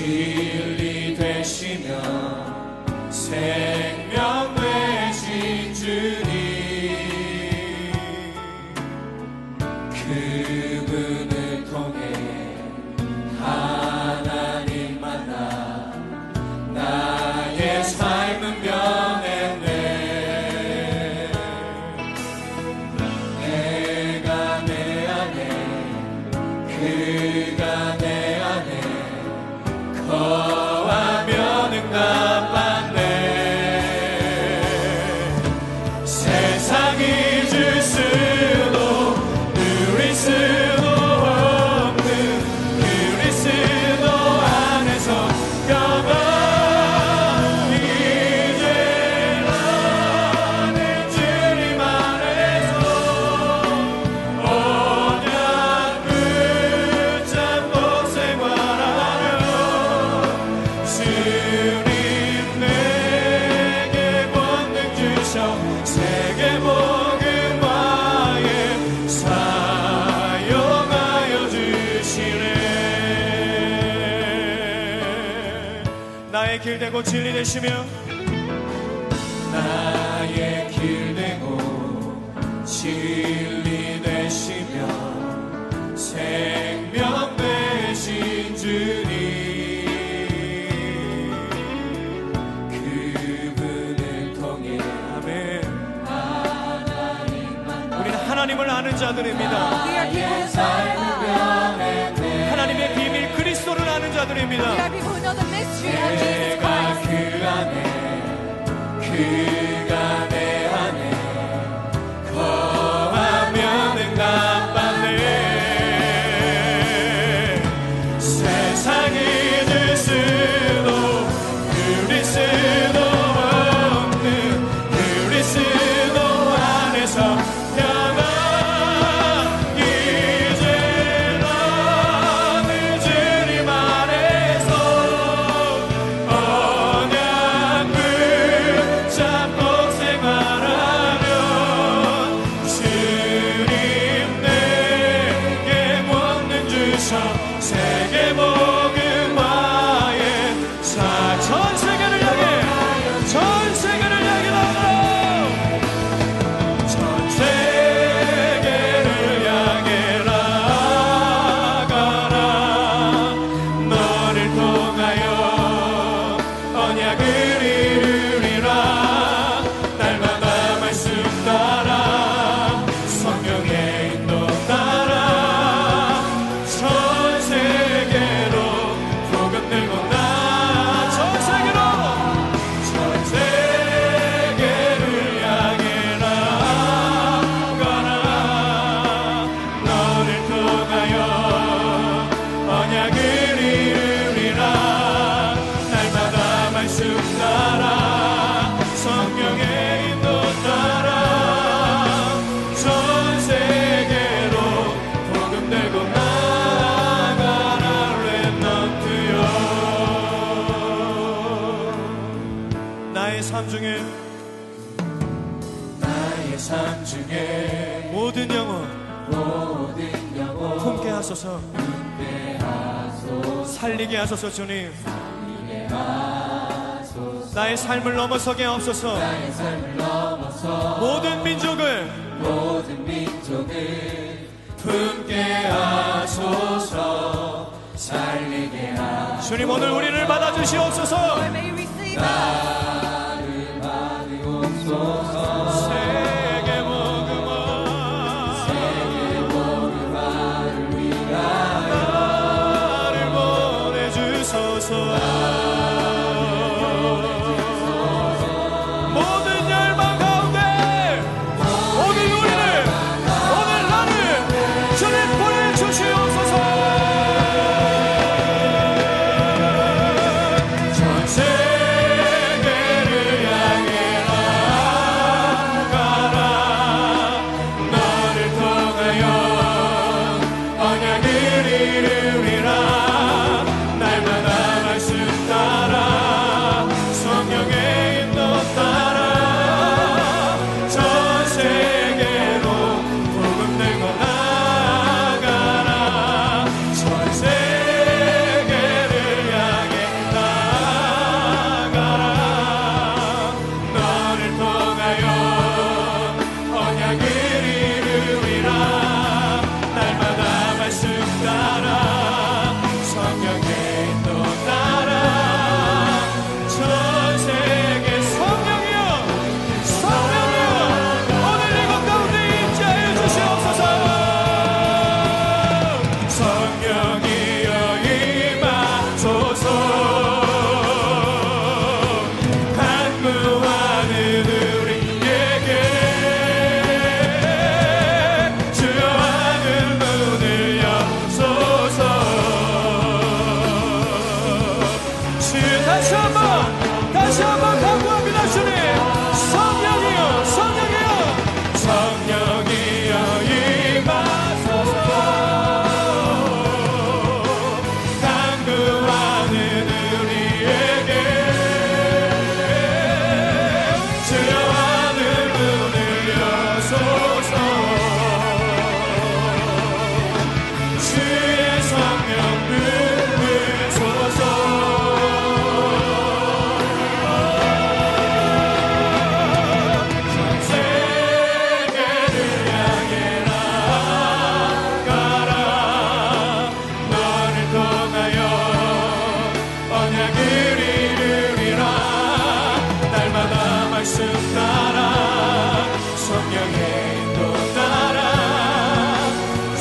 진리 되시며 생명 되신 주님, 그분을 통해 하나님 만나 나의 삶은 변했네. 내가 내 안에, 그가 내 안에 거하면 응답받네. 세상이 줄 수도 누릴 수도 없는 그리스도 안에서 평안, 이제 나는 주님 안에서 언약 붙잡고 생활하며 주님 내게 권능 주셔 세계복음화에 사용하여 주시네. 나의 길 되고 진리 되시며, 나의 길 되고 진리 되시며 생명 되신 주님, 그분을 통해 아멘. 우리는 하나님을 아는 자들입니다. We are people who know 하나님의 비밀 그리스도를 아는 자들입니다. We are people who know the mystery of Jesus 내가 Christ. 그 안에, 그가 내 안에 거하면 응답받네. 세상이 줄 수도 누릴 수도 없는 그리스도 안에서 평안, 이제 나는 주님 안에서 언약 붙잡고 생활하며 주님 내게 권능 주셔 세계복음화에 전 세계를 향해, 전 세계를 향해 나가라. 전 세계를 향해 나가라. 너를 통하여 언약을 이루리라. 날마다 말씀 따라 성령의 인도 따라 전 세계로 복음 들고 나, 전 세계로, 전 세계를 향해 나가라. 너를 통하여 언약을 이루리라. 날마다 말씀 따라 성령의 인도 따라 전 세계로 복음 들고 나가라. 렘넌트여, 나의 삶 중에, 나의 삶 중에 모든 영혼 품게 하소서, 살리게 하소서. 주님 나의 삶을 넘어서게 하옵소서. 모든 민족을 품게 하소서, 살리게 하소서. 주님 오늘 우리를 받아주시옵소서. Lord, may you receive us. 세계복음화를 위하여 나를 보내주소서. 모든 열망 가운데 모든 우리를, 오늘 나를 주님 보내주시옵소서. 전 세계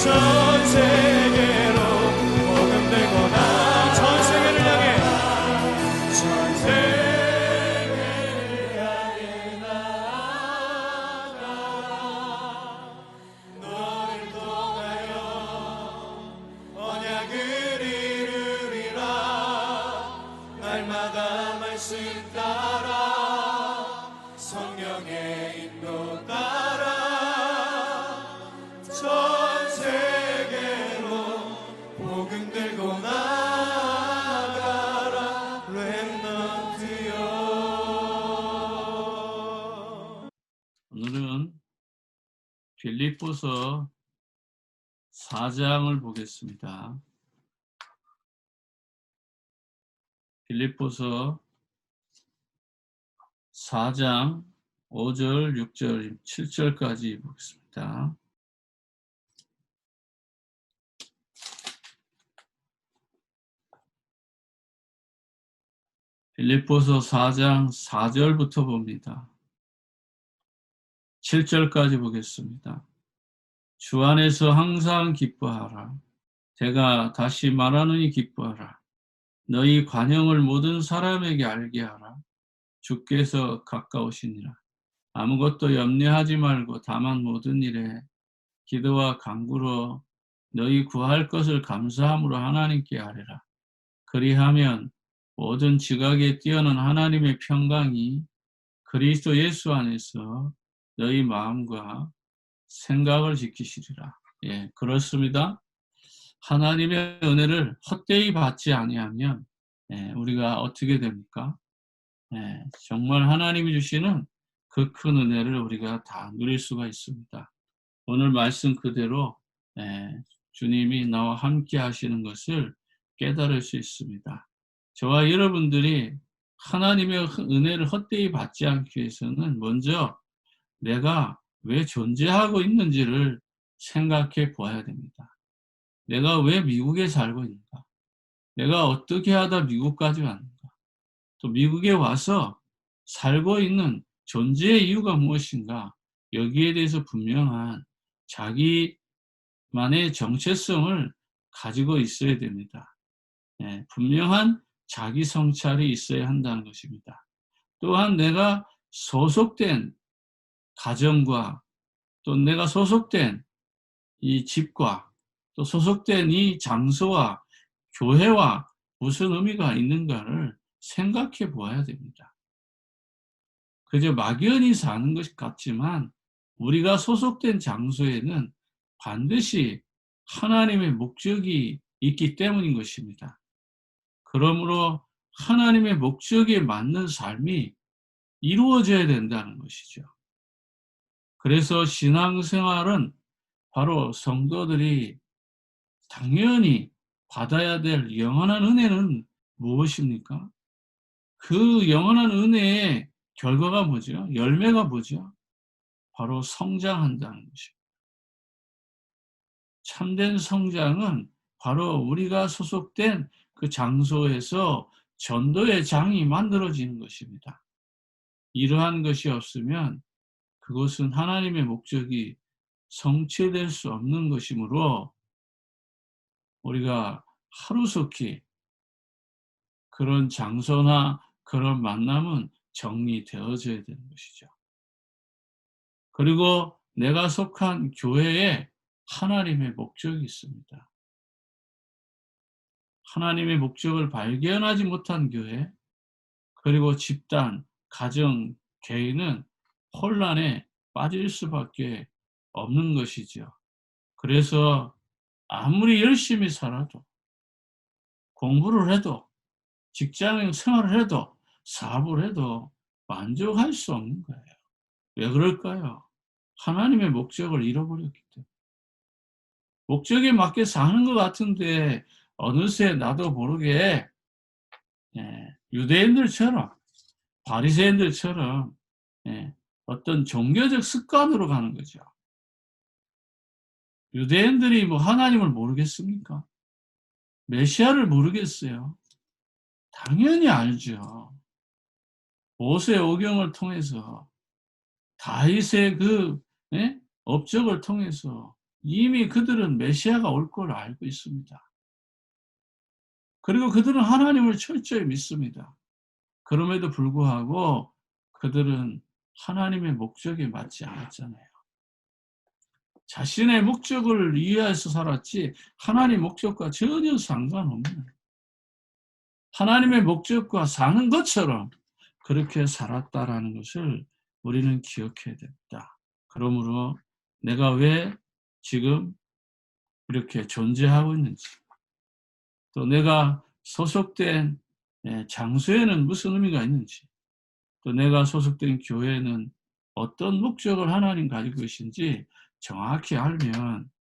전 세계로 복음 들고 나 전 세계를 향해 전 세계를 향해 나아가 너를 통하여 언약을 이루리라 날마다 말씀 따라 성령의 인도 따라 전 세계로 복음 들고 나아가라 렘넌트여. 오늘은 빌립보서 4장을 보겠습니다. 빌립보서 4장 5절, 6절, 7절까지 보겠습니다. 빌립보서 4장 4절부터 봅니다. 7절까지 보겠습니다. 주 안에서 항상 기뻐하라. 제가 다시 말하노니 기뻐하라. 너희 관용을 모든 사람에게 알게 하라. 주께서 가까우시니라. 아무것도 염려하지 말고 다만 모든 일에 기도와 간구로 너희 구할 것을 감사함으로 하나님께 아뢰라. 그리하면 모든 지각에 뛰어난 하나님의 평강이 그리스도 예수 안에서 너희 마음과 생각을 지키시리라. 예, 그렇습니다. 하나님의 은혜를 헛되이 받지 아니하면 우리가 어떻게 됩니까? 정말 하나님이 주시는 그 큰 은혜를 우리가 다 누릴 수가 있습니다. 오늘 말씀 그대로 주님이 나와 함께 하시는 것을 깨달을 수 있습니다. 저와 여러분들이 하나님의 은혜를 헛되이 받지 않기 위해서는 먼저 내가 왜 존재하고 있는지를 생각해 보아야 됩니다. 내가 왜 미국에 살고 있는가? 내가 어떻게 하다 미국까지 왔는가? 또 미국에 와서 살고 있는 존재의 이유가 무엇인가? 여기에 대해서 분명한 자기만의 정체성을 가지고 있어야 됩니다. 분명한 자기 성찰이 있어야 한다는 것입니다. 또한 내가 소속된 가정과 또 내가 소속된 이 집과 또 소속된 이 장소와 교회와 무슨 의미가 있는가를 생각해 보아야 됩니다. 그저 막연히 사는 것 같지만 우리가 소속된 장소에는 반드시 하나님의 목적이 있기 때문인 것입니다. 그러므로 하나님의 목적에 맞는 삶이 이루어져야 된다는 것이죠. 그래서 신앙생활은 바로 성도들이 당연히 받아야 될 영원한 은혜는 무엇입니까? 그 영원한 은혜의 결과가 뭐죠? 열매가 뭐죠? 바로 성장한다는 것입니다. 참된 성장은 바로 우리가 소속된 그 장소에서 전도의 장이 만들어지는 것입니다. 이러한 것이 없으면 그것은 하나님의 목적이 성취될 수 없는 것이므로 우리가 하루속히 그런 장소나 그런 만남은 정리되어져야 되는 것이죠. 그리고 내가 속한 교회에 하나님의 목적이 있습니다. 하나님의 목적을 발견하지 못한 교회, 그리고 집단, 가정, 개인은 혼란에 빠질 수밖에 없는 것이죠. 그래서 아무리 열심히 살아도, 공부를 해도, 직장 생활을 해도, 사업을 해도 만족할 수 없는 거예요. 왜 그럴까요? 하나님의 목적을 잃어버렸기 때문에. 목적에 맞게 사는 것 같은데 어느새 나도 모르게 유대인들처럼, 바리새인들처럼 어떤 종교적 습관으로 가는 거죠. 유대인들이 뭐 하나님을 모르겠습니까? 메시아를 모르겠어요? 당연히 알죠. 모세 오경을 통해서 다윗의 그 업적을 통해서 이미 그들은 메시아가 올 걸 알고 있습니다. 그리고 그들은 하나님을 철저히 믿습니다. 그럼에도 불구하고 그들은 하나님의 목적에 맞지 않았잖아요. 자신의 목적을 위해서 살았지 하나님 목적과 전혀 상관없는, 하나님의 목적과 사는 것처럼 그렇게 살았다라는 것을 우리는 기억해야 됩니다. 그러므로 내가 왜 지금 이렇게 존재하고 있는지, 또 내가 소속된 장소에는 무슨 의미가 있는지, 또 내가 소속된 교회는 어떤 목적을 하나님 가지고 계신지 정확히 알면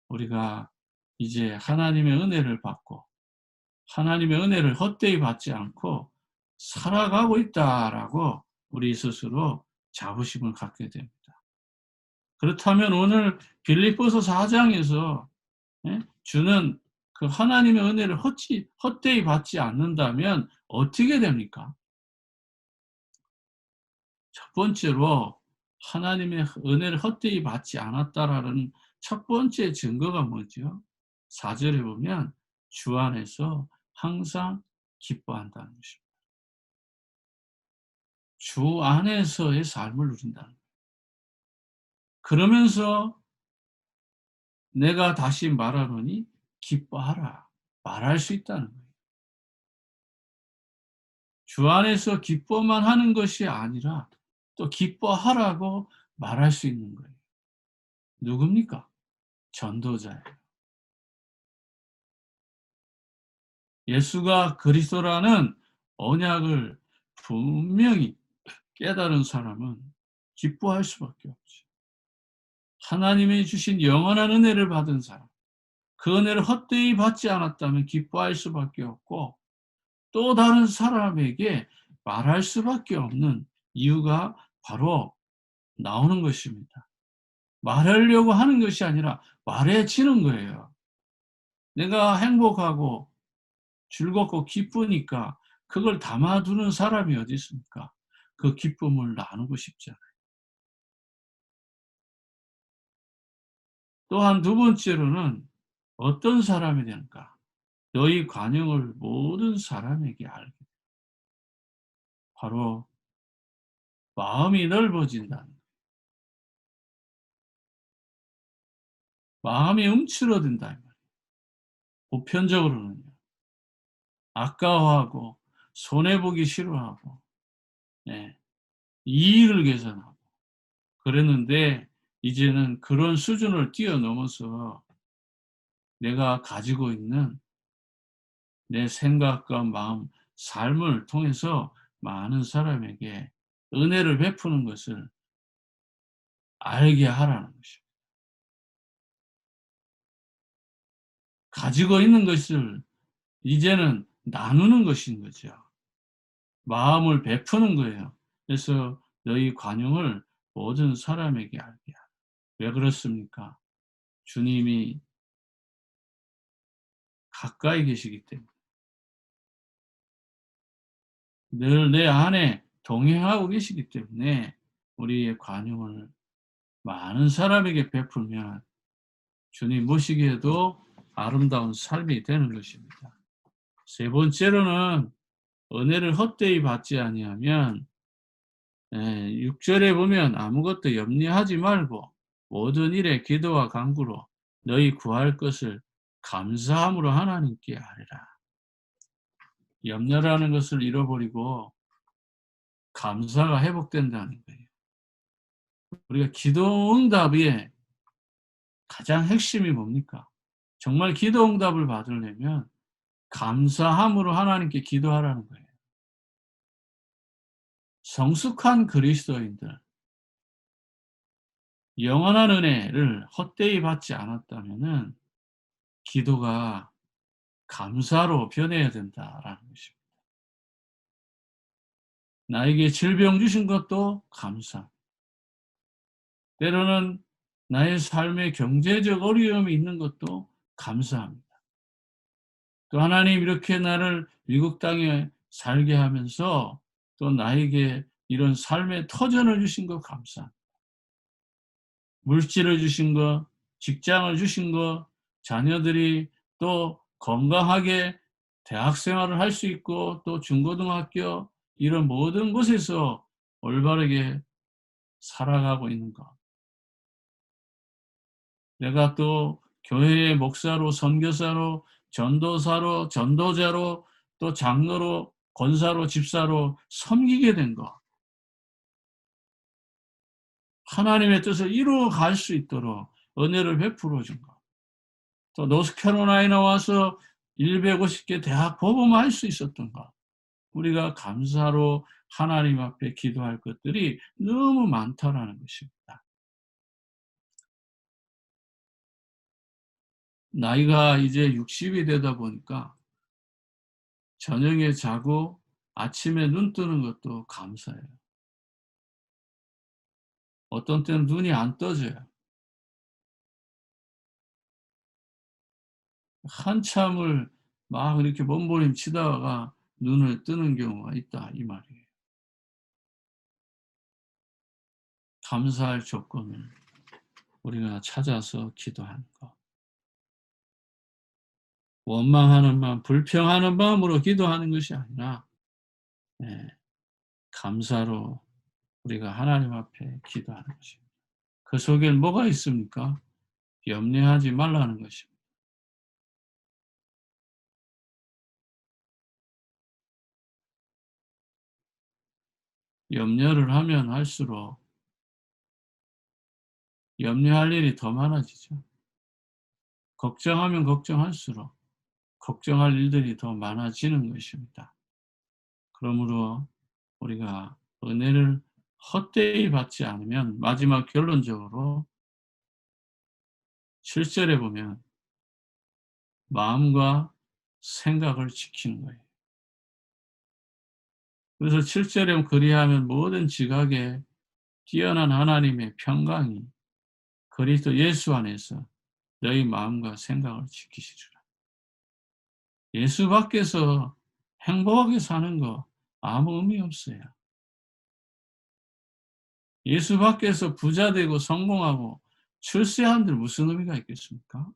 우리가 이제 하나님의 은혜를 받고 하나님의 은혜를 헛되이 받지 않고 살아가고 있다라고 우리 스스로 자부심을 갖게 됩니다. 그렇다면 오늘 빌립보서 4장에서 주는 그 하나님의 은혜를 헛되이 받지 않는다면 어떻게 됩니까? 첫 번째로 하나님의 은혜를 헛되이 받지 않았다라는 첫 번째 증거가 뭐죠? 4절에 보면 주 안에서 항상 기뻐한다는 것입니다. 주 안에서의 삶을 누린다는 거예요. 그러면서 내가 다시 말하노니 기뻐하라 말할 수 있다는 거예요. 주 안에서 기뻐만 하는 것이 아니라 또 기뻐하라고 말할 수 있는 거예요. 누굽니까? 전도자예요. 예수가 그리스도라는 언약을 분명히 깨달은 사람은 기뻐할 수밖에 없지. 하나님이 주신 영원한 은혜를 받은 사람, 그 은혜를 헛되이 받지 않았다면 기뻐할 수밖에 없고, 또 다른 사람에게 말할 수밖에 없는 이유가 바로 나오는 것입니다. 말하려고 하는 것이 아니라 말해지는 거예요. 내가 행복하고 즐겁고 기쁘니까 그걸 담아두는 사람이 어디 있습니까? 그 기쁨을 나누고 싶잖아요. 또한 두 번째로는 어떤 사람이 되는가? 너희 관용을 모든 사람에게 알게 돼. 바로 마음이 넓어진다는 거예요. 마음이 움츠러든다. 보편적으로는요. 아까워하고 손해보기 싫어하고 이익을 계산하고 그랬는데 이제는 그런 수준을 뛰어넘어서 내가 가지고 있는 내 생각과 마음, 삶을 통해서 많은 사람에게 은혜를 베푸는 것을 알게 하라는 것입니다. 가지고 있는 것을 이제는 나누는 것인 거죠. 마음을 베푸는 거예요. 그래서 너희 관용을 모든 사람에게 알게 하라. 왜 그렇습니까? 주님이 가까이 계시기 때문에. 늘 내 안에 동행하고 계시기 때문에 우리의 관용을 많은 사람에게 베풀면 주님 모시기에도 아름다운 삶이 되는 것입니다. 세 번째로는 은혜를 헛되이 받지 아니하면 6절에 보면 아무것도 염려하지 말고 모든 일에 기도와 간구로 너희 구할 것을 감사함으로 하나님께 아뢰라. 염려라는 것을 잃어버리고 감사가 회복된다는 거예요. 우리가 기도 응답의 가장 핵심이 뭡니까? 정말 기도 응답을 받으려면 감사함으로 하나님께 기도하라는 거예요. 성숙한 그리스도인들, 영원한 은혜를 헛되이 받지 않았다면 기도가 감사로 변해야 된다라는 것입니다. 나에게 질병 주신 것도 감사. 때로는 나의 삶에 경제적 어려움이 있는 것도 감사합니다. 또 하나님 이렇게 나를 미국 땅에 살게 하면서 또 나에게 이런 삶의 터전을 주신 것 감사합니다. 물질을 주신 것, 직장을 주신 것, 자녀들이 또 건강하게 대학 생활을 할 수 있고 또 중고등학교 이런 모든 곳에서 올바르게 살아가고 있는 것. 내가 또 교회의 목사로, 선교사로, 전도사로, 전도자로, 또 장로로, 권사로, 집사로 섬기게 된 것. 하나님의 뜻을 이루어갈 수 있도록 은혜를 베풀어 준 것. 또 노스캐롤라이나 와서 150개 대학 복음할 수 있었던 것. 우리가 감사로 하나님 앞에 기도할 것들이 너무 많다라는 것입니다. 나이가 이제 60이 되다 보니까 저녁에 자고 아침에 눈 뜨는 것도 감사해요. 어떤 때는 눈이 안 떠져요. 한참을 막 이렇게 몸부림치다가 눈을 뜨는 경우가 있다 이 말이에요. 감사할 조건을 우리가 찾아서 기도하는 것. 원망하는 마음, 불평하는 마음으로 기도하는 것이 아니라 감사로 우리가 하나님 앞에 기도하는 것입니다. 그 속엔 뭐가 있습니까? 염려하지 말라는 것입니다. 염려를 하면 할수록 염려할 일이 더 많아지죠. 걱정하면 걱정할수록 걱정할 일들이 더 많아지는 것입니다. 그러므로 우리가 은혜를 헛되이 받지 않으면 마지막 결론적으로 7절에 보면 마음과 생각을 지키는 거예요. 그래서 7절에 그리하면 모든 지각에 뛰어난 하나님의 평강이 그리스도 예수 안에서 너희 마음과 생각을 지키시리라. 예수 밖에서 행복하게 사는 거 아무 의미 없어요. 예수 밖에서 부자 되고 성공하고 출세한들 무슨 의미가 있겠습니까?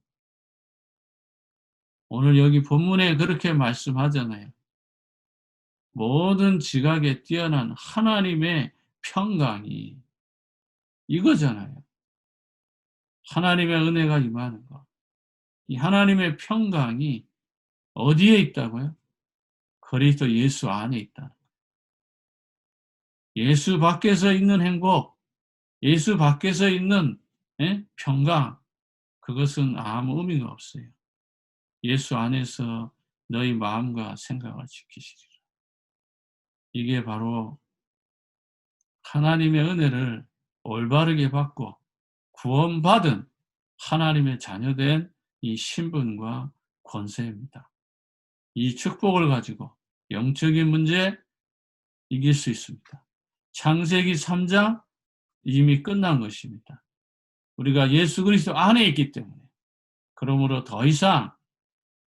오늘 여기 본문에 그렇게 말씀하잖아요. 모든 지각에 뛰어난 하나님의 평강이 이거잖아요. 하나님의 은혜가 임하는 것. 이 하나님의 평강이 어디에 있다고요? 그리스도 예수 안에 있다는 거예요. 예수 밖에서 있는 행복, 예수 밖에서 있는 평강, 그것은 아무 의미가 없어요. 예수 안에서 너희 마음과 생각을 지키시리라. 이게 바로 하나님의 은혜를 올바르게 받고 구원받은 하나님의 자녀된 이 신분과 권세입니다. 이 축복을 가지고 영적인 문제 이길 수 있습니다. 창세기 3장 이미 끝난 것입니다. 우리가 예수 그리스도 안에 있기 때문에 그러므로 더 이상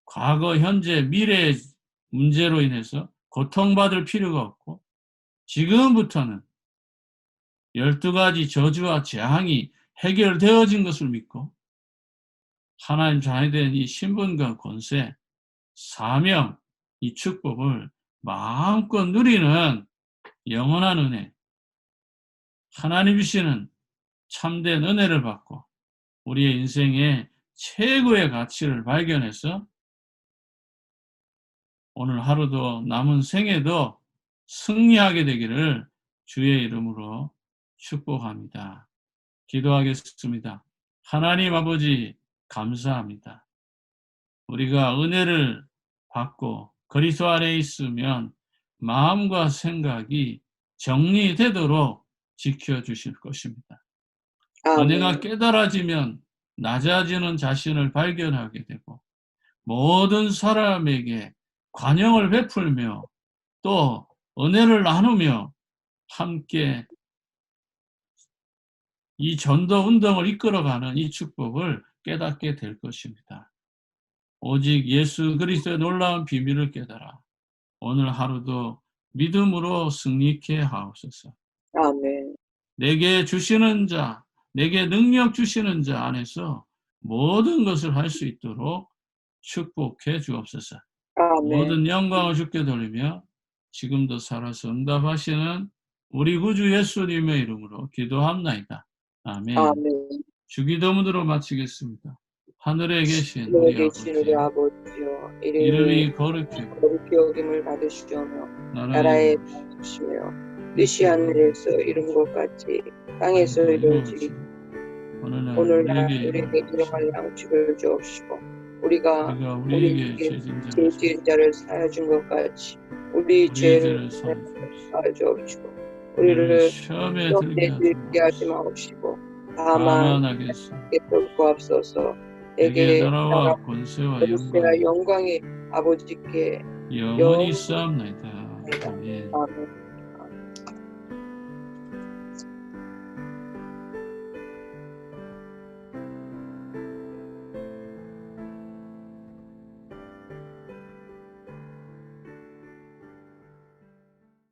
과거, 현재, 미래의 문제로 인해서 고통받을 필요가 없고 지금부터는 12가지 저주와 재앙이 해결되어진 것을 믿고 하나님 자녀된 이 신분과 권세, 사명, 이 축복을 마음껏 누리는 영원한 은혜, 하나님 주시는 참된 은혜를 받고 우리의 인생의 최고의 가치를 발견해서 오늘 하루도 남은 생에도 승리하게 되기를 주의 이름으로 축복합니다. 기도하겠습니다. 하나님 아버지 감사합니다. 우리가 은혜를 받고 그리스도 안에 있으면 마음과 생각이 정리되도록 지켜주실 것입니다. 은혜가 깨달아지면 낮아지는 자신을 발견하게 되고 모든 사람에게 관용을 베풀며 또 은혜를 나누며 함께 이 전도 운동을 이끌어가는 이 축복을 깨닫게 될 것입니다. 오직 예수 그리스도의 놀라운 비밀을 깨달아 오늘 하루도 믿음으로 승리케 하옵소서. 아멘. 내게 주시는 자, 내게 능력 주시는 자 안에서 모든 것을 할 수 있도록 축복해 주옵소서. 아멘. 모든 영광을 주께 돌리며 지금도 살아서 응답하시는 우리 구주 예수님의 이름으로 기도합나이다. 아멘. 아멘. 주기도문으로 마치겠습니다. 하늘에 계신 하늘에 우리 계신 우리 아버지, 아버지여, 이름이 거룩해 거룩히 여김을 받으시오며 나라의 나라에 받으시며 뜻이 하늘에서 이룬 것 같이 땅에서 이루어지기. 오늘날 오늘날 우리에게 우리에게 일용할 양식을 주옵시고 우리가 우리에게 우리에게 죄진 죄지은 자를 사하여 준 것 같이 우리 죄를 죄를 사하옵소서. 사하여 주옵시고 우리를 시험에 시험에 들게 들게 하지 마옵시고 다만 하겠소. 구합소서. 내게 내게 나라와 권세와 권세와 영광 영광이 아버지께 영원히 쌓옵나이다. 아멘. 아멘.